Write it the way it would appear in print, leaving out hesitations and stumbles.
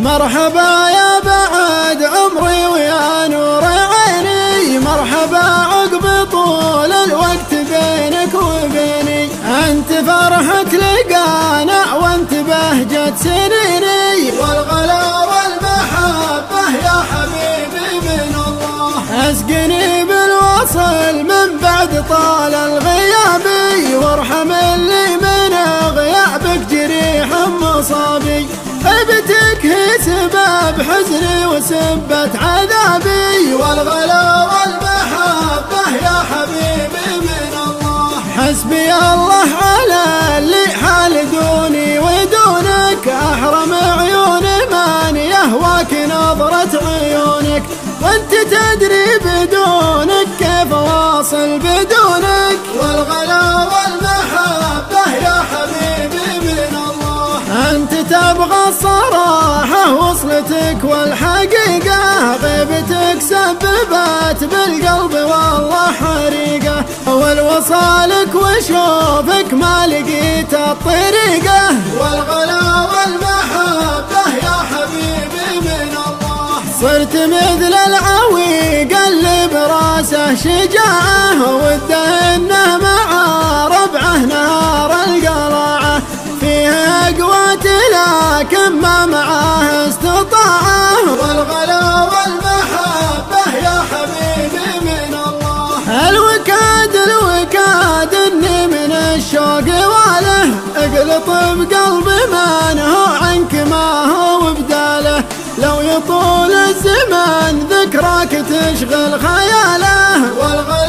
مرحبا يا بعد عمري ويا نور عيني، مرحبا عقب طول الوقت بينك وبيني. أنت فرحة لقانا وأنت بهجة سنيني، والغلا والمحبة يا حبيبي من الله. اسقني بالوصل من بعد طال الغياب، وارحم اللي من غيابك جريح مصابي. غيبتك هي سبب حزني وسبت عذابي، والغلا والمحبة يا حبيبي من الله. حسبي الله على اللي حال دوني ودونك، أحرم عيوني من يهواك نظرة عيونك. وانت تدري بدونك كيف واصل بدونك، والغلا والمحبة يا حبيبي من الله. انت تبغى الصراحة وصلتك والحقيقة، غيبتك سببت بالقلب والله حريقة. والوصالك وشوفك ما لقيت الطريقة، والغلا والمحبة يا حبيبي من الله. صرت مثل العويق اللي براسه شجاعة، وده انه مع ربعه نهار القلاعة. فيه قوة لكن ما معاه استطاعة، والغلا والمحبة يا حبيبي من الله. الوكاد اني من الشوق واله، اقلط بقلبي من هو عنك ما هو بداله. لو يطول الزمن ذكراك تشغل خياله، والغلا